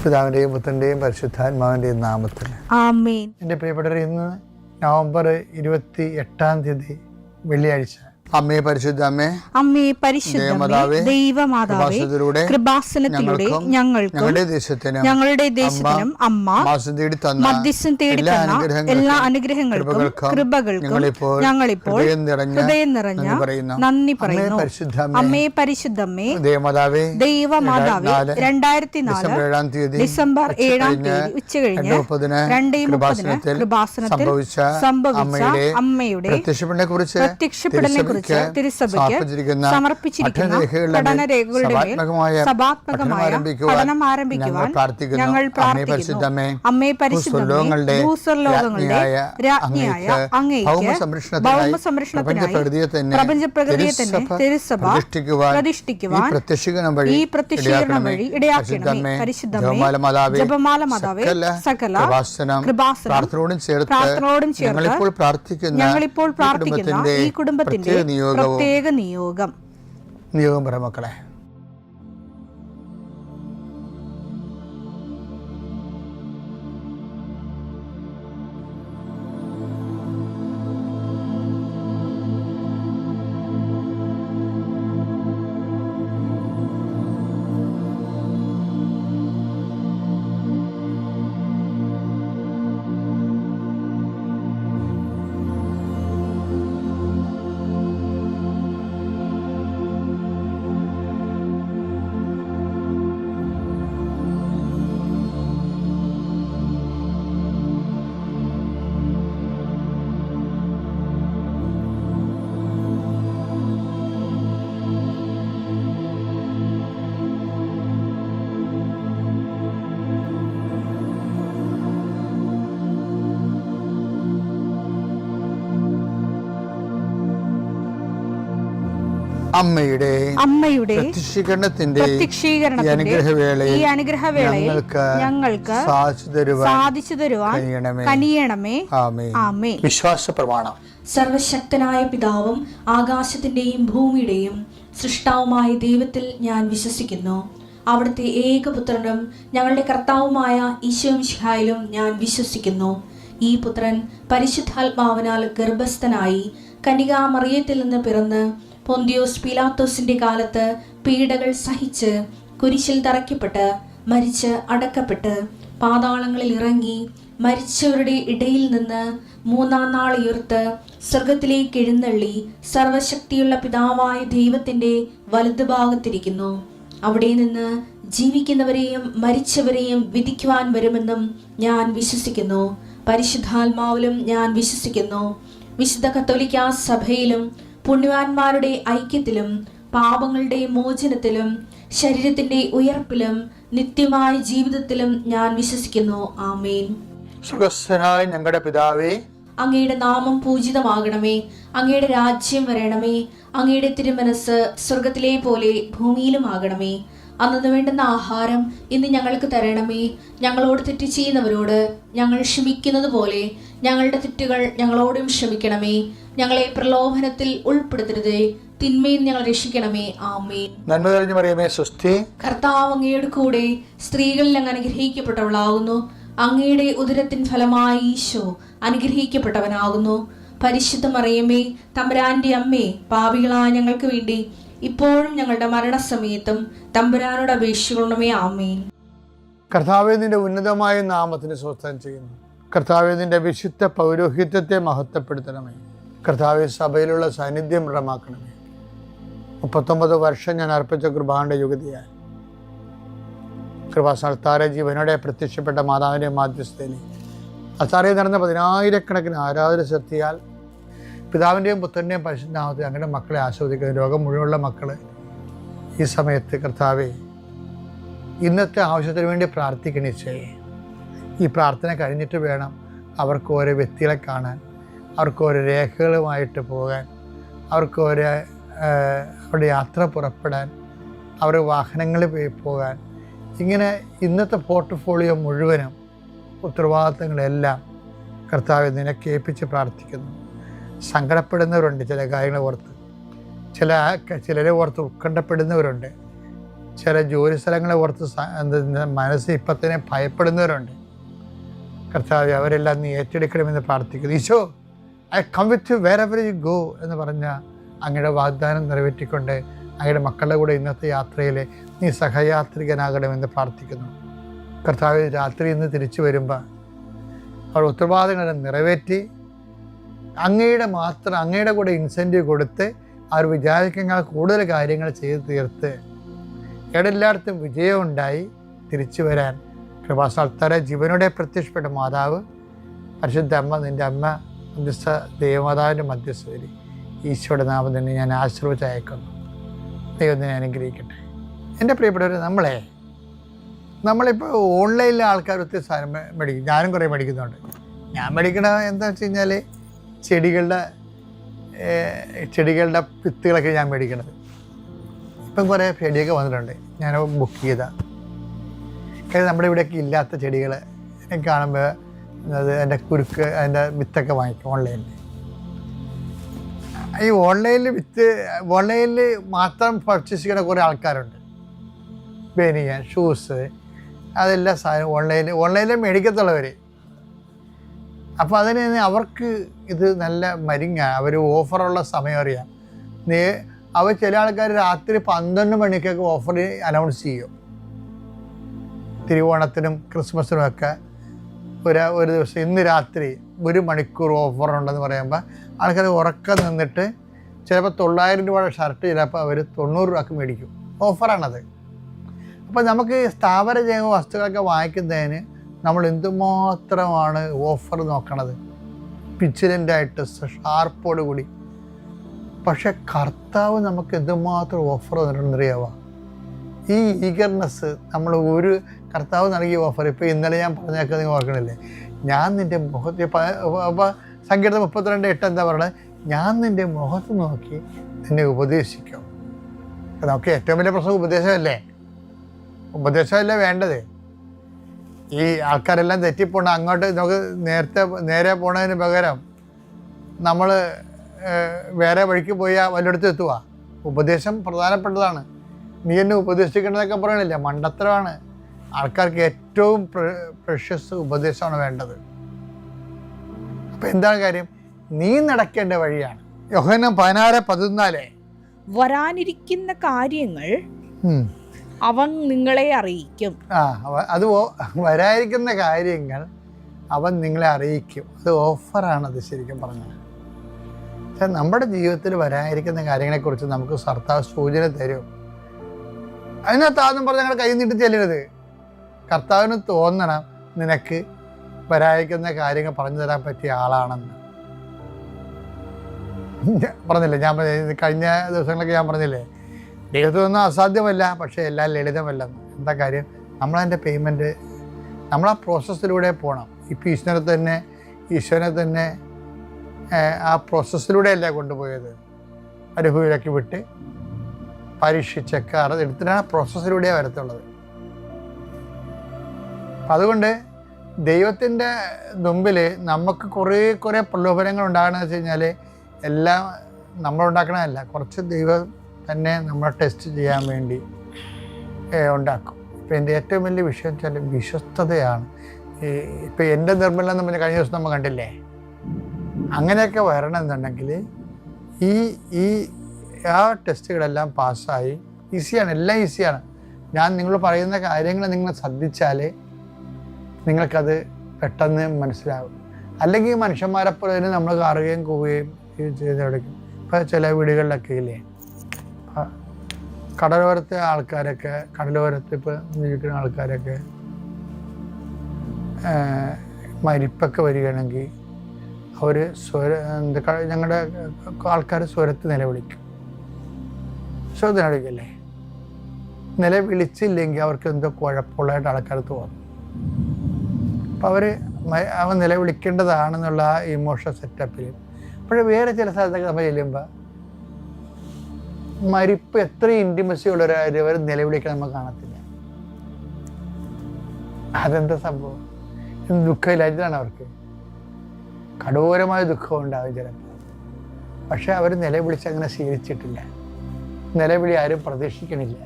പിതാവിൻ്റെയും പുത്രൻ്റെയും പരിശുദ്ധാത്മാവിൻ്റെയും നാമത്തിൽ ആമേൻ. എൻ്റെ പ്രിയപ്പെട്ടവരെ, ഇന്ന് നവംബർ 28 വെള്ളിയാഴ്ച. അമ്മേ പരിശുദ്ധ അമ്മേ, അമ്മേ പരിശുദ്ധമേ, ദൈവമാതാവേ, കൃപാസനത്തിലൂടെ ഞങ്ങൾക്കും ഞങ്ങളുടെ ദേശത്തിനും അമ്മ മധ്യസ്ഥം തേടി തന്ന എല്ലാ അനുഗ്രഹങ്ങൾക്കും കൃപകൾക്കും ഞങ്ങളിപ്പോൾ ഹൃദയം നിറഞ്ഞ നന്ദി പറയുന്നു. അമ്മേ പരിശുദ്ധമേ, ദൈവമാതാവേ, 2004 ഡിസംബർ 7 ഉച്ചകഴിഞ്ഞ് 2:30 കൃപാസനത്തിൽ സംഭവിച്ച അമ്മയുടെ പ്രത്യക്ഷപ്പെടലിനെ കുറിച്ച് തിരുസഭയ്ക്ക് സമർപ്പിച്ചിരിക്കുന്ന പഠനരേഖകളുടെ മേൽ സഭാത്മകമായ പഠനം ആരംഭിക്കുവാൻ ഞങ്ങൾ പ്രാർത്ഥിക്കുന്നു. അമ്മേ പരിശുദ്ധമേ, ഭൂസ്വർലോകങ്ങളുടെ രാജ്ഞിയായ അങ്ങേയ്ക്ക് ഭൗമസംരക്ഷണത്തിനായി പ്രപഞ്ചപ്രകൃതിയെ തന്നെ തിരുസഭ പ്രതിഷ്ഠിക്കുവാൻ ഈ പ്രത്യക്ഷീകരണം വഴി ഇടയാക്കണമേ. പരിശുദ്ധമേ, ജപമാല മാതാവേ, സകല കൃപാസനം പ്രാർത്ഥനയോടും ചേർത്ത് ഞങ്ങളിപ്പോൾ പ്രാർത്ഥിക്കുന്ന ഈ കുടുംബത്തിന്റെ പ്രത്യേക നിയോഗം പറ മക്കളെ. അമ്മയുടെ പ്രത്യക്ഷീകരണത്തിന്റെ ഈ അനുഗ്രഹവേളയിൽ ഞങ്ങൾക്ക് സാധിച്ചു തരുവാൻ കനിയണമേ. ആമേൻ. വിശ്വാസ പ്രമാണം. സർവശക്തനായ പിതാവും ആകാശത്തിന്റെയും ഭൂമിയുടെയും സൃഷ്ടാവുമായ ദൈവത്തിൽ ഞാൻ വിശ്വസിക്കുന്നു. അവിടുത്തെ ഏകപുത്രനും ഞങ്ങളുടെ കർത്താവുമായ ഈശോമിശിഹായിലും ഞാൻ വിശ്വസിക്കുന്നു. ഈ പുത്രൻ പരിശുദ്ധാത്മാവിനാൽ ഗർഭസ്ഥനായി കന്യകാമറിയത്തിൽ നിന്ന് പിറന്ന് പൊന്തിയോസ് പീലാത്തോസിന്റെ കാലത്ത് പീഡകൾ സഹിച്ച് കുരിശിൽ തറയ്ക്കപ്പെട്ട് മരിച്ച് അടക്കപ്പെട്ട് പാതാളങ്ങളിൽ ഇറങ്ങി മരിച്ചവരുടെ ഇടയിൽ നിന്ന് 3-ാം നാൾ ഉയർത്ത് സ്വർഗത്തിലേക്ക് എഴുന്നള്ളി സർവശക്തിയുള്ള പിതാവായ ദൈവത്തിന്റെ വലതുഭാഗത്തിരിക്കുന്നു. അവിടെ നിന്ന് ജീവിക്കുന്നവരെയും മരിച്ചവരെയും വിധിക്കുവാൻ വരുമെന്നും ഞാൻ വിശ്വസിക്കുന്നു. പരിശുദ്ധാത്മാവിലും ഞാൻ വിശ്വസിക്കുന്നു. വിശുദ്ധ കത്തോലിക്കാ സഭയിലും പുണ്യവാന്മാരുടെ ഐക്യത്തിലും പാപങ്ങളുടെ മോചനത്തിലും ശരീരത്തിന്റെ ഉയർപ്പിലും നിത്യമായ ജീവിതത്തിലും ഞാൻ വിശ്വസിക്കുന്നു. ആമേൻ. സ്വർഗ്ഗസ്ഥനായ ഞങ്ങളുടെ പിതാവേ, അങ്ങയുടെ നാമം പൂജിതമാകണമേ. അങ്ങയുടെ രാജ്യം വരണമേ. അങ്ങയുടെ തിരുമനസ് സ്വർഗത്തിലെ പോലെ ഭൂമിയിലും ആകണമേ. അന്നു വേണ്ടുന്ന ആഹാരം ഇന്ന് ഞങ്ങൾക്ക് തരണമേ. ഞങ്ങളോട് തെറ്റ് ചെയ്യുന്നവരോട് ഞങ്ങൾ ക്ഷമിക്കുന്നത് പോലെ ഞങ്ങളുടെ തെറ്റുകൾ ഞങ്ങളോടും ക്ഷമിക്കണമേ. ഞങ്ങളെ പ്രലോഭനത്തിൽ ഉൾപ്പെടുത്തരുതേ, തിന്മയിൽ ഞങ്ങൾ രക്ഷിക്കണമേ. ആമേൻ. നന്മ നിറഞ്ഞ മറിയമേ, സ്വസ്തി. കർത്താവ് അങ്ങയുടെ കൂടെ സ്ത്രീകളിൽ അങ്ങ് അനുഗ്രഹിക്കപ്പെട്ടവളാകുന്നു. അങ്ങയുടെ ഉദരത്തിൻ ഫലമായി ഈശോ അനുഗ്രഹിക്കപ്പെട്ടവനാകുന്നു. പരിശുദ്ധ മറിയമേ, തമ്പുരാന്റെ അമ്മേ, പാപികളായ ഞങ്ങൾക്ക് വേണ്ടി ഇപ്പോഴും ഞങ്ങളുടെ മരണസമയത്തും തമ്പുരാനോട് അപേക്ഷിക്കണമേ. ആമേൻ. കർത്താവേ, നിന്റെ ഉന്നതമായ നാമത്തിന് സ്വസ്ഥം ചെയ്യുന്നു. കർത്താവേ, നിന്റെ വിശുദ്ധ പൗരോഹിത്യത്തെ മഹത്വപ്പെടുത്തണമേ. കർത്താവേ, സഭയിലുള്ള സാന്നിധ്യം ദൃഢമാക്കണമേ. 39 വർഷം ഞാൻ അർപ്പിച്ച കൃപാന്റെ യുഗതിയായി കൃപാസ്ഥാന ജീവനോടെ പ്രത്യക്ഷപ്പെട്ട മാതാവിൻ്റെ മാധ്യസ്ഥയിൽ അത്താറയിൽ നടന്ന 10,000-കണക്കിന് ആരാധന ശക്തിയാൽ പിതാവിൻ്റെയും പുത്രൻ്റെയും പരിശുദ്ധനാമത്തിൽ അങ്ങനെ മക്കളെ ആസ്വദിക്കുന്ന ലോകം മുഴുവനുള്ള മക്കൾ ഈ സമയത്ത് കർത്താവേ, ഇന്നത്തെ ആവശ്യത്തിന് വേണ്ടി പ്രാർത്ഥിക്കണിച്ചേ. ഈ പ്രാർത്ഥന കഴിഞ്ഞിട്ട് വേണം അവർക്ക് ഓരോ വ്യക്തികളെ കാണാൻ, അവർക്ക് ഓരോ രേഖകളുമായിട്ട് പോകാൻ, അവർക്ക് ഓരോ അവരുടെ യാത്ര പുറപ്പെടാൻ, അവരുടെ വാഹനങ്ങളിൽ പോകാൻ. ഇങ്ങനെ ഇന്നത്തെ പോർട്ട്ഫോളിയോ മുഴുവനും ഉത്തരവാദിത്തങ്ങളെല്ലാം കർത്താവെ നിനക്ക് ഏൽപ്പിച്ച് പ്രാർത്ഥിക്കുന്നു. സങ്കടപ്പെടുന്നവരുണ്ട് ചില കാര്യങ്ങൾ ഓർത്ത്, ചിലരെ ഓർത്ത് ഉത്കണ്ഠപ്പെടുന്നവരുണ്ട്. ചില ജോലി സ്ഥലങ്ങളെ ഓർത്ത് മനസ്സ് ഇപ്പം തന്നെ ഭയപ്പെടുന്നവരുണ്ട്. കർത്താവേ, അവരെല്ലാം നീ ഏറ്റെടുക്കണമെന്ന് പ്രാർത്ഥിക്കുന്നു. ഈശോ, I come with you wherever you go എന്ന് പറഞ്ഞ അങ്ങയുടെ വാഗ്ദാനം നിറവേറ്റിക്കൊണ്ട് അങ്ങയുടെ മക്കളുടെ കൂടെ ഇന്നത്തെ യാത്രയിൽ നീ സഹയാത്രികനാകണമെന്ന് പ്രാർത്ഥിക്കുന്നു. കർത്താവ്, രാത്രി ഇന്ന് തിരിച്ചു വരുമ്പോൾ അവർ ഉത്തരവാദിത്തങ്ങളെ നിറവേറ്റി അങ്ങയുടെ കൂടെ ഇൻസെൻറ്റീവ് കൊടുത്ത് അവർ വിചാരിക്കുന്ന കൂടുതൽ കാര്യങ്ങൾ ചെയ്ത് തീർത്ത് എല്ലായിടത്തും വിജയമുണ്ടായി തിരിച്ചു വരാൻ കൃപാസ്ഥാനത്താരെ ജീവനോടെ പ്രത്യക്ഷപ്പെട്ട മാതാവ് പരിശുദ്ധ അമ്മ, നിൻ്റെ അമ്മ മധ്യസ്ഥ ദേവമാതാവിൻ്റെ മധ്യസ്ഥതയിൽ ഈശോയുടെ നാമം തന്നെ ഞാൻ ആശീർവദിച്ച് അയക്കുന്നു. ദൈവം തന്നെ അനുഗ്രഹിക്കട്ടെ. എൻ്റെ പ്രിയപ്പെട്ടവർ, നമ്മളിപ്പോൾ ഓൺലൈനിലെ ആൾക്കാർ ഒത്തിരി സാധനം മേടിക്കും. ഞാനും കുറേ മേടിക്കുന്നുണ്ട്. ഞാൻ മേടിക്കണ എന്താ വെച്ച് കഴിഞ്ഞാൽ ചെടികളുടെ വിത്തുകളൊക്കെ ഞാൻ മേടിക്കണത്. ഇപ്പം കുറേ ചെടിയൊക്കെ വന്നിട്ടുണ്ട്. ഞാൻ ബുക്ക് ചെയ്താൽ നമ്മുടെ ഇവിടെയൊക്കെ ഇല്ലാത്ത ചെടികൾ കാണുമ്പോൾ അതിൻ്റെ കുരുക്ക്, അതിൻ്റെ വിത്തൊക്കെ വാങ്ങിക്കും ഓൺലൈനിൽ. ഈ ഓൺലൈനിൽ മാത്രം പർച്ചേസ് ചെയ്യുന്ന കുറേ ആൾക്കാരുണ്ട്. ബനിയൻ, ഷൂസ്, അതെല്ലാം സാധനം ഓൺലൈനിൽ മേടിക്കത്തുള്ളവർ. അപ്പോൾ അതിന് അവർക്ക് ഇത് നല്ല മരിങ്ങാണ്. അവർ ഓഫറുള്ള സമയം അറിയാം. അവർ ചില ആൾക്കാർ രാത്രി 12 മണിക്കൊക്കെ ഓഫർ അനൗൺസ് ചെയ്യും. തിരുവോണത്തിനും ക്രിസ്മസിനുമൊക്കെ ഒരു ദിവസം ഇന്ന് രാത്രി 1 മണിക്കൂർ ഓഫറുണ്ടെന്ന് പറയുമ്പോൾ ആൾക്കാർ ഉറക്കം നിന്നിട്ട് ചിലപ്പോൾ 900 രൂപയുടെ ഷർട്ട് ചിലപ്പോൾ അവർ 90 രൂപയ്ക്ക് മേടിക്കും. ഓഫറാണത്. അപ്പോൾ നമുക്ക് സ്ഥാപന ജൈവ വസ്തുക്കളൊക്കെ വാങ്ങിക്കുന്നതിന് നമ്മൾ എന്തുമാത്രമാണ് ഓഫർ നോക്കണത്, പിച്ചിലൻ്റായിട്ട് ഷാർപ്പോട് കൂടി. പക്ഷെ കർത്താവ് നമുക്ക് എന്തുമാത്രം ഓഫർ തന്നിട്ടുണ്ടെന്നറിയാവോ? ഈ ഈഗർനെസ് നമ്മൾ കർത്താവ് നൽകിയ ഓഫർ. ഇപ്പോൾ ഇന്നലെ ഞാൻ പറഞ്ഞേക്കാൻ നിങ്ങൾ ഓർക്കണില്ലേ? ഞാൻ നിൻ്റെ മുഖത്ത് അപ്പോൾ സങ്കീർത്തനം 32:8 എന്താ പറയുന്നത്? ഞാൻ നിൻ്റെ മുഖത്ത് നോക്കി നിന്നെ ഉപദേശിക്കും. നമുക്ക് ഏറ്റവും വലിയ പ്രശ്നം ഉപദേശമല്ലേ വേണ്ടത്. ഈ ആൾക്കാരെല്ലാം തെറ്റിപ്പോണ അങ്ങോട്ട് നമുക്ക് നേരെ പോണതിന് പകരം നമ്മൾ വേറെ വഴിക്ക് പോയാൽ വല്ലയിടത്തും എത്തുക. ഉപദേശം പ്രധാനപ്പെട്ടതാണ്. നീ എന്നെ ഉപദേശിക്കേണ്ടതൊക്കെ പറയണില്ല, മണ്ടത്തരമാണ്. ആൾക്കാർക്ക് ഏറ്റവും പ്രഷ്യസ് ഉപദേശമാണ് വേണ്ടത്. അപ്പം എന്താണ് കാര്യം? നീ നടക്കേണ്ട വഴിയാണ്. യോഹന്നാൻ 16:14 വരാനിരിക്കുന്ന കാര്യങ്ങൾ അവൻ നിങ്ങളെ അറിയിക്കും. അത് വരാനിരിക്കുന്ന കാര്യങ്ങൾ അവൻ നിങ്ങളെ അറിയിക്കും. അത് ഓഫറാണത് ശരിക്കും പറഞ്ഞാൽ. പക്ഷെ നമ്മുടെ ജീവിതത്തിൽ വരാനിരിക്കുന്ന കാര്യങ്ങളെക്കുറിച്ച് നമുക്ക് കർത്താവ് സൂചന തരും. അതിനകത്താന്നും പറഞ്ഞ് ഞങ്ങൾ കൈ നീട്ടി ചെല്ലരുത്. കർത്താവിന് തോന്നണം നിനക്ക് വരാനിരിക്കുന്ന കാര്യങ്ങൾ പറഞ്ഞു തരാൻ പറ്റിയ ആളാണെന്ന്. പറഞ്ഞില്ലേ, ഞാൻ കഴിഞ്ഞ ദിവസങ്ങളൊക്കെ ഞാൻ പറഞ്ഞില്ലേ, ദൈവത്തിനൊന്നും അസാധ്യമല്ല, പക്ഷേ എല്ലാം ലളിതമല്ലെന്ന്. എന്താ കാര്യം? നമ്മളതിൻ്റെ പേയ്മെൻറ്റ് നമ്മൾ ആ പ്രോസസ്സിലൂടെ പോകണം. ഇപ്പോൾ ഈശ്വരനെ തന്നെ ആ പ്രോസസ്സിലൂടെയല്ല കൊണ്ടുപോയത്. അനുഭവിലൊക്കെ വിട്ട് പരീക്ഷിച്ചൊക്കെ എടുത്തിട്ടാണ് പ്രോസസ്സിലൂടെയാണ് വരത്തുള്ളത്. അപ്പം അതുകൊണ്ട് ദൈവത്തിൻ്റെ മുമ്പിൽ നമുക്ക് കുറേ പ്രലോഭനങ്ങൾ ഉണ്ടാകണമെന്ന് വെച്ച് കഴിഞ്ഞാൽ എല്ലാം നമ്മളുണ്ടാക്കണമല്ല, കുറച്ച് ദൈവം തന്നെ നമ്മളെ ടെസ്റ്റ് ചെയ്യാൻ വേണ്ടി ഉണ്ടാക്കും. ഇപ്പം എൻ്റെ ഏറ്റവും വലിയ വിഷയം വെച്ചാൽ വിശ്വസ്തതയാണ്. ഇപ്പം എൻ്റെ നിർമ്മലം എന്ന് പറഞ്ഞാൽ കഴിഞ്ഞ ദിവസം നമ്മൾ കണ്ടില്ലേ, അങ്ങനെയൊക്കെ വരണമെന്നുണ്ടെങ്കിൽ ഈ ആ ടെസ്റ്റുകളെല്ലാം പാസ്സായി ഈസിയാണ്, എല്ലാം ഈസിയാണ്. ഞാൻ നിങ്ങൾ പറയുന്ന കാര്യങ്ങൾ നിങ്ങൾ ശ്രദ്ധിച്ചാൽ നിങ്ങൾക്കത് പെട്ടെന്ന് മനസ്സിലാവും. അല്ലെങ്കിൽ മനുഷ്യന്മാരെപ്പോലെ തന്നെ നമ്മൾ കാറുകയും പോവുകയും ചെയ്തെടുക്കും. ഇപ്പോൾ ചില വീടുകളിലൊക്കെ ഇല്ലേ, കടലോരത്തെ ആൾക്കാരൊക്കെ, കടലോരത്ത് ഇപ്പോൾ ജീവിക്കുന്ന ആൾക്കാരൊക്കെ മരിപ്പൊക്കെ വരികയാണെങ്കിൽ അവർ ഞങ്ങളുടെ ആൾക്കാർ സ്വരത്ത് നിലവിളിക്കും. സ്വരത്ത് നിലവിളിക്കല്ലേ? നിലവിളിച്ചില്ലെങ്കിൽ അവർക്ക് എന്തോ കുഴപ്പമുള്ളതായിട്ട് ആൾക്കാർ തോന്നും. അപ്പം അവൻ നിലവിളിക്കേണ്ടതാണെന്നുള്ള ആ ഇമോഷണൽ സെറ്റപ്പിൽ. പക്ഷേ വേറെ ചില സ്ഥലത്തൊക്കെ നമ്മൾ ചെല്ലുമ്പോൾ മരിപ്പ് എത്ര ഇൻറ്റിമസി ഉള്ളവർ നിലവിളിക്കാൻ നമ്മൾ കാണത്തില്ല. അതെന്താ സംഭവം? ദുഃഖമില്ലാത്തതാണ് അവർക്ക്. കഠോരമായ ദുഃഖം ഉണ്ടാകും ചിലപ്പോൾ. പക്ഷെ അവർ നിലവിളിച്ച് അങ്ങനെ ശീലിച്ചിട്ടില്ല. നിലവിളി ആരും പ്രതീക്ഷിക്കണില്ല.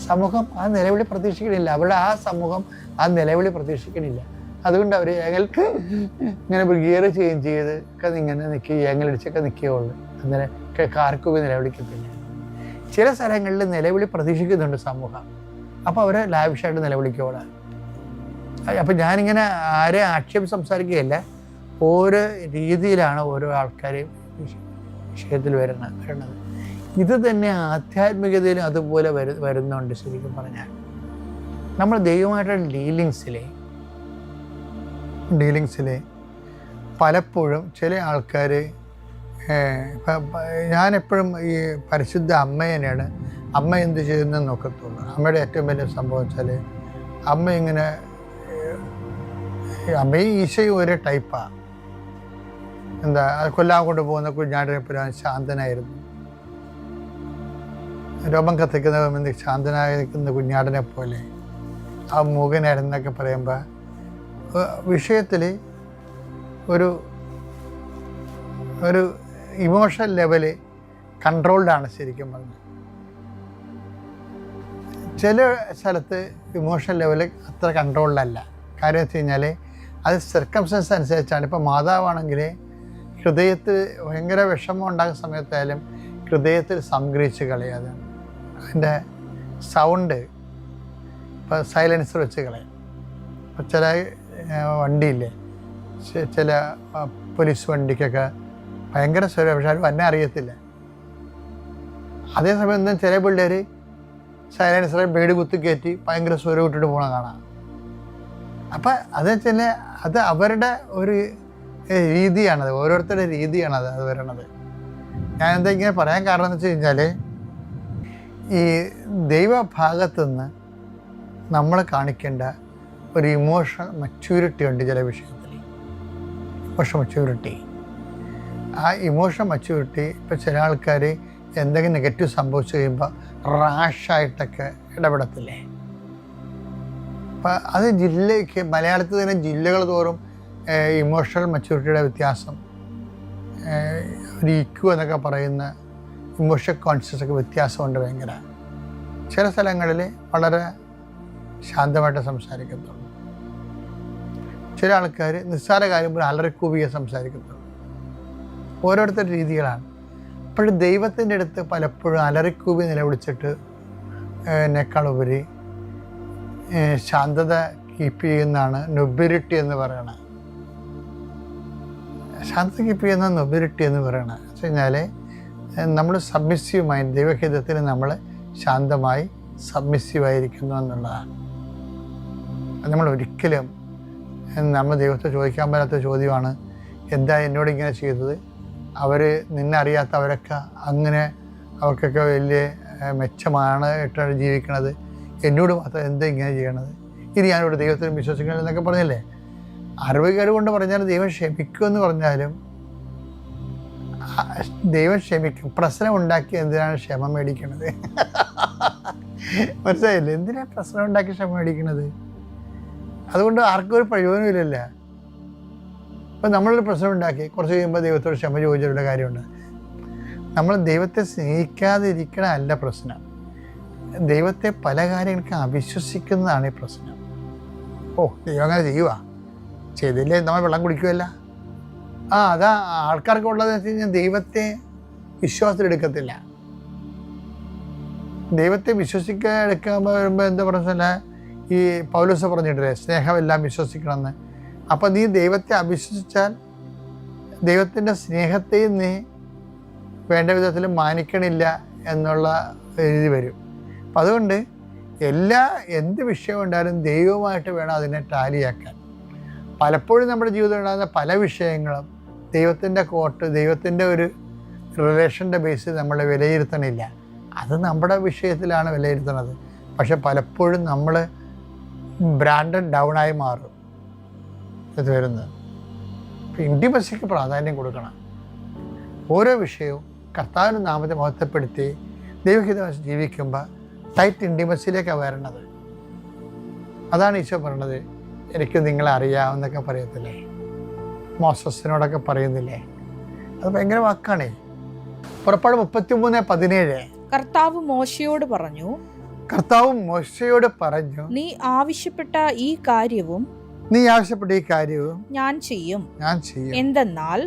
സമൂഹം ആ നിലവിളി പ്രതീക്ഷിക്കണില്ല. അവരുടെ ആ സമൂഹം ആ നിലവിളി പ്രതീക്ഷിക്കണില്ല. അതുകൊണ്ട് അവർ ഏങ്ങൾക്ക് ഇങ്ങനെ ഗിയർ ചേഞ്ച് ചെയ്ത് ഒക്കെ ഇങ്ങനെ നിൽക്കുക, ഏങ്ങലടിച്ചൊക്കെ നിൽക്കുകയുള്ളൂ. അങ്ങനെ കാർക്കുപി നിലവിളിക്കത്തില്ല. ചില സ്ഥലങ്ങളിൽ നിലവിളി പ്രതീക്ഷിക്കുന്നുണ്ട് സമൂഹം. അപ്പോൾ അവർ ലാവിഷായിട്ട് നിലവിളിക്കോളാം. അപ്പം ഞാനിങ്ങനെ ആരെ ആക്ഷേപം സംസാരിക്കുകയല്ല, ഓരോ രീതിയിലാണ് ഓരോ ആൾക്കാരെയും വിഷയത്തിൽ വരണത്. ഇത് തന്നെ ആധ്യാത്മികതയിലും അതുപോലെ വരുന്നുണ്ട്. ശരിക്കും പറഞ്ഞാൽ നമ്മൾ ദൈവമായിട്ടുള്ള ഡീലിങ്സിൽ പലപ്പോഴും ചില ആൾക്കാർ, ഞാനെപ്പോഴും ഈ പരിശുദ്ധ അമ്മേനെയാണ് അമ്മ എന്ത് ചെയ്യുന്നതെന്ന് നോക്കത്തുള്ളൂ. അമ്മയുടെ ഏറ്റവും വലിയ സംഭവം വെച്ചാൽ അമ്മയും ഈശോയും ഒരേ ടൈപ്പാണ്. എന്താ, കൊല്ലാൻ കൊണ്ടുപോകുന്ന കുഞ്ഞാടിനെ പോലെ ശാന്തനായിരുന്നു. രോമം കത്തിക്കുന്ന ശാന്തനായി നിൽക്കുന്ന കുഞ്ഞാടിനെ പോലെ ആ മൂകനായിരുന്നൊക്കെ പറയുമ്പോൾ വിഷയത്തിൽ ഒരു ഇമോഷണൽ ലെവല് കൺട്രോൾഡാണ് ശരിക്കും പറഞ്ഞത്. ചില സ്ഥലത്ത് ഇമോഷണൽ ലെവല് അത്ര കൺട്രോൾഡല്ല. കാര്യം വെച്ച് കഴിഞ്ഞാൽ അത് സർക്കംസ്റ്റൻസ് അനുസരിച്ചാണ്. ഇപ്പോൾ മാതാവാണെങ്കിൽ ഹൃദയത്തിൽ ഭയങ്കര വിഷമം ഉണ്ടാകുന്ന സമയത്തായാലും ഹൃദയത്തിൽ സംഗ്രഹിച്ച് കളയാതെ അതിൻ്റെ സൗണ്ട് ഇപ്പോൾ സൈലൻസർ വെച്ച് കളയും. ഇപ്പോൾ ചില വണ്ടിയില്ലേ, ചില പോലീസ് വണ്ടിക്കൊക്കെ ഭയങ്കര സ്വരം, പക്ഷെ അത് വന്നെ അറിയത്തില്ല. അതേസമയം എന്താ ചില പിള്ളേർ സൈലൻസറെ ബേഡ് കുത്തി കയറ്റി ഭയങ്കര സ്വരം ഇട്ടിട്ട് പോകണം കാണാം. അപ്പം അത് വെച്ചാൽ അത് അവരുടെ ഒരു രീതിയാണത്, ഓരോരുത്തരുടെ രീതിയാണത് അത് വരണത്. ഞാനെന്താ ഇങ്ങനെ പറയാൻ കാരണം എന്ന് വെച്ച് കഴിഞ്ഞാൽ ഈ ദൈവഭാഗത്തുനിന്ന് നമ്മൾ കാണിക്കേണ്ട ഒരു ഇമോഷണൽ മച്യൂരിറ്റി ഉണ്ട് ചില വിഷയത്തിൽ. ഇമോഷണൽ മച്യൂരിറ്റി, ആ ഇമോഷണൽ മച്യൂരിറ്റി ഇപ്പോൾ ചില ആൾക്കാർ എന്തെങ്കിലും നെഗറ്റീവ് സംഭവിച്ചു കഴിയുമ്പോൾ റാഷായിട്ടൊക്കെ ഇടപെടത്തില്ലേ. അപ്പം അത് ജില്ലയ്ക്ക് മലയാളത്തിൽ തന്നെ ജില്ലകൾ തോറും ഇമോഷണൽ മച്യൂരിറ്റിയുടെ വ്യത്യാസം, ഒരു ഇക്യു എന്നൊക്കെ പറയുന്ന ഇമോഷണൽ കോൺഷ്യസ് ഒക്കെ വ്യത്യാസമുണ്ട് ഭയങ്കര. ചില സ്ഥലങ്ങളിൽ വളരെ ശാന്തമായിട്ട് സംസാരിക്കത്തുള്ളൂ. ചില ആൾക്കാർ നിസ്സാര കാര്യം പോലും അലറിക്കൂവിയെ സംസാരിക്കത്തുള്ളൂ. ഓരോരുത്തരുടെ രീതികളാണ്. അപ്പോഴും ദൈവത്തിൻ്റെ അടുത്ത് പലപ്പോഴും അലറിക്കൂവി നിലവിളിച്ചിട്ട് എന്നെക്കാളുപരി ശാന്തത കീപ്പ് ചെയ്യുന്നതാണ് നൊബിലിറ്റി എന്ന് പറയണത്. ശാന്തത കീപ്പ് ചെയ്യുന്ന നൊബിലിറ്റി എന്ന് പറയണത് വെച്ച് കഴിഞ്ഞാൽ നമ്മൾ സബ്മിസീവ് മൈൻഡ്, ദൈവഹിതത്തിന് നമ്മൾ ശാന്തമായി സബ്മിസീവായിരിക്കുന്നു എന്നുള്ളതാണ്. നമ്മൾ ഒരിക്കലും നമ്മൾ ദൈവത്തെ ചോദിക്കാൻ പറ്റാത്ത ചോദ്യമാണ്, എന്താ എന്നോട് ഇങ്ങനെ ചെയ്തത്? അവർ നിന്നറിയാത്തവരൊക്കെ അങ്ങനെ അവർക്കൊക്കെ വലിയ മെച്ചമാണ് ഇട്ടാണ് ജീവിക്കണത്, എന്നോട് മാത്രം എന്താ ഇങ്ങനെ ചെയ്യണത്? ഇനി ഞാനോട് ദൈവത്തിന് വിശ്വസിക്കണം എന്നൊക്കെ പറഞ്ഞല്ലേ. അറിവുകേട് കൊണ്ട് പറഞ്ഞാൽ ദൈവം ക്ഷമിക്കുമെന്ന് പറഞ്ഞാലും ദൈവം ക്ഷമിക്കും. പ്രശ്നം ഉണ്ടാക്കി എന്തിനാണ് ക്ഷമ മേടിക്കണത്? മനസ്സിലായില്ലേ? എന്തിനാണ് പ്രശ്നം ഉണ്ടാക്കി ക്ഷമ മേടിക്കണത്? അതുകൊണ്ട് ആർക്കും ഒരു പ്രയോജനമില്ലല്ലോ. ഇപ്പം നമ്മളൊരു പ്രശ്നം ഉണ്ടാക്കി കുറച്ച് കഴിയുമ്പോൾ ദൈവത്തോട് ക്ഷമ ചോദിച്ചിട്ടുള്ള കാര്യമുണ്ട്. നമ്മൾ ദൈവത്തെ സ്നേഹിക്കാതിരിക്കണമല്ല പ്രശ്നം, ദൈവത്തെ പല കാര്യങ്ങൾക്കും അവിശ്വസിക്കുന്നതാണ് ഈ പ്രശ്നം. ഓ, ദൈവം അങ്ങനെ ചെയ്യുക, ചെയ്തില്ലേ നമ്മൾ വെള്ളം കുടിക്കുമല്ല. അതാ ആൾക്കാർക്ക് ഉള്ളതെന്ന് വെച്ച് കഴിഞ്ഞാൽ ദൈവത്തെ വിശ്വാസത്തിലെടുക്കത്തില്ല. ദൈവത്തെ എടുക്കാൻ വരുമ്പോൾ എന്താ പറഞ്ഞാൽ ഈ പൗലോസ് പറഞ്ഞിട്ടില്ലേ, സ്നേഹമെല്ലാം വിശ്വസിക്കണമെന്ന്. അപ്പം നീ ദൈവത്തെ അവിശ്വസിച്ചാൽ ദൈവത്തിൻ്റെ സ്നേഹത്തെയും നീ വേണ്ട വിധത്തിൽ മാനിക്കണില്ല എന്നുള്ള രീതി വരും. അപ്പം അതുകൊണ്ട് എന്ത് വിഷയം ഉണ്ടായാലും ദൈവമായിട്ട് വേണം അതിനെ ടാലിയാക്കാൻ. പലപ്പോഴും നമ്മുടെ ജീവിതത്തിൽ ഉണ്ടാകുന്ന പല വിഷയങ്ങളും ദൈവത്തിൻ്റെ ദൈവത്തിൻ്റെ ഒരു റിലേഷൻ്റെ ബേസിൽ നമ്മൾ വിലയിരുത്തണില്ല. അത് നമ്മുടെ വിഷയത്തിലാണ് വിലയിരുത്തുന്നത്. പക്ഷെ പലപ്പോഴും നമ്മൾ ബ്രാൻഡഡ് ഡൗണായി മാറും ഇത് വരുന്നത്. ഇപ്പം ഇൻറ്റിമസിക്ക് പ്രാധാന്യം കൊടുക്കണം. ഓരോ വിഷയവും കർത്താവിൻ്റെ നാമത്തെ മഹത്വപ്പെടുത്തി ദൈവഹിതമായി ജീവിക്കുമ്പോൾ ടൈറ്റ് ഇൻറ്റിമസിയിലേക്കാണ് വരണത്. അതാണ് ഈശോ പറയണത്, എനിക്ക് നിങ്ങളെ അറിയാമെന്നൊക്കെ പറയത്തില്ലേ, മോസസിനോടൊക്കെ പറയുന്നില്ലേ, അത് ഭയങ്കര വാക്കാണേ. പുറപ്പാട് 33:17 കർത്താവ് മോശയോട് പറഞ്ഞു, കർത്താവ് മോശയോട് പറഞ്ഞു, നീ ആവശ്യപ്പെട്ട ഈ കാര്യവും ഞാൻ ചെയ്യും. എന്തെന്നാൽ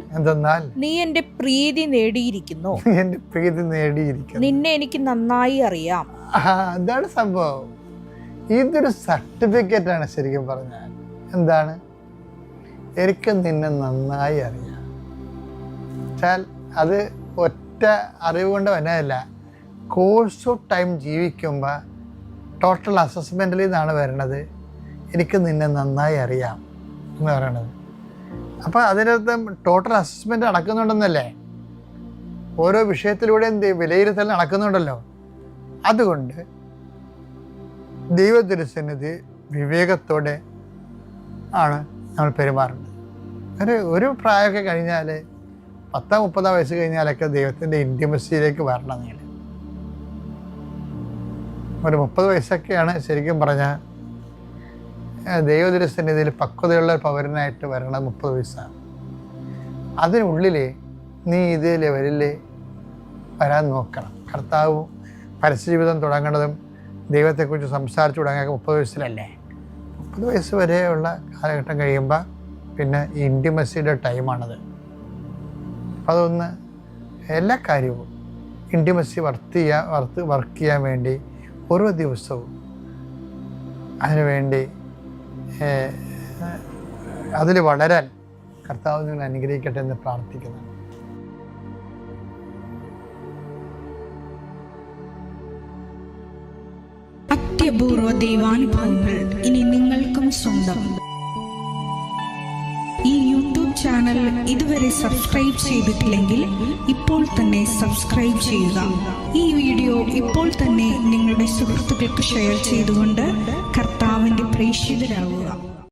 നീ എന്റെ പ്രീതി നേടിയിരിക്കുന്നു. നിന്നെ എനിക്ക് നന്നായി അറിയാം. അതാണ് സംഭവം. ഇതൊരു സർട്ടിഫിക്കറ്റ് ആണ് ശരിക്കും പറഞ്ഞാൽ. എന്താണ്? എനിക്ക് നിന്നെ നന്നായി അറിയാം. അത് ഒറ്റ അറിവ് കൊണ്ട് വന്നതല്ല. കോഴ്സ് ഓഫ് ടൈം ജീവിക്കുമ്പോൾ ടോട്ടൽ അസസ്മെൻറ്റിൽ നിന്നാണ് വരണത്. എനിക്ക് നിന്നെ നന്നായി അറിയാം എന്ന് പറയണത്. അപ്പോൾ അതിനകത്ത് ടോട്ടൽ അസസ്മെൻ്റ് നടക്കുന്നുണ്ടെന്നല്ലേ, ഓരോ വിഷയത്തിലൂടെയും വിലയിരുത്തൽ നടക്കുന്നുണ്ടല്ലോ. അതുകൊണ്ട് ദൈവത്തിരുസന്നിധി വിവേകത്തോടെ ആണ് നമ്മൾ പെരുമാറുന്നത്. ഒരു പ്രായമൊക്കെ കഴിഞ്ഞാൽ 10-30 വയസ്സ് കഴിഞ്ഞാലൊക്കെ ദൈവത്തിൻ്റെ ഇൻറ്റിമസിയിലേക്ക് വരണം. നിങ്ങൾ ഒരു 30 വയസ്സൊക്കെയാണ് ശരിക്കും പറഞ്ഞാൽ ദൈവത്തിരുസന്നിധിയിൽ പക്വതയുള്ള പൗരനായിട്ട് വരണം. 30 വയസ്സാണ്. അതിനുള്ളിൽ നീ ഇതേ ലെവലിൽ വരാൻ നോക്കണം. കർത്താവ് പരസ്യജീവിതം തുടങ്ങേണ്ടതും ദൈവത്തെക്കുറിച്ച് സംസാരിച്ച് തുടങ്ങിയൊക്കെ 30 വയസ്സിലല്ലേ. 30 വയസ്സ് വരെയുള്ള കാലഘട്ടം കഴിയുമ്പോൾ പിന്നെ ഇൻറ്റിമസിയുടെ ടൈമാണത്. അപ്പം അതൊന്ന് എല്ലാ കാര്യവും ഇൻറ്റിമസി വർക്ക് ചെയ്യാൻ വേണ്ടി ഓരോ ദിവസവും അതിനുവേണ്ടി അതിൽ വളരാൻ കർത്താവ് നിങ്ങൾ അനുഗ്രഹിക്കട്ടെ എന്ന് പ്രാർത്ഥിക്കുന്നു. അത്യപൂർവ ദൈവാനുഭവങ്ങൾ ഇനി നിങ്ങൾക്കും സ്വന്തം. ഈ യൂട്യൂബ് ചാനൽ ഇതുവരെ സബ്സ്ക്രൈബ് ചെയ്തിട്ടില്ലെങ്കിൽ ഇപ്പോൾ തന്നെ സബ്സ്ക്രൈബ് ചെയ്യുക. ഈ വീഡിയോ ഇപ്പോൾ തന്നെ നിങ്ങളുടെ സുഹൃത്തുക്കൾക്ക് ഷെയർ ചെയ്തുകൊണ്ട് കർത്താവിൻ്റെ പ്രേക്ഷിതരാകുക.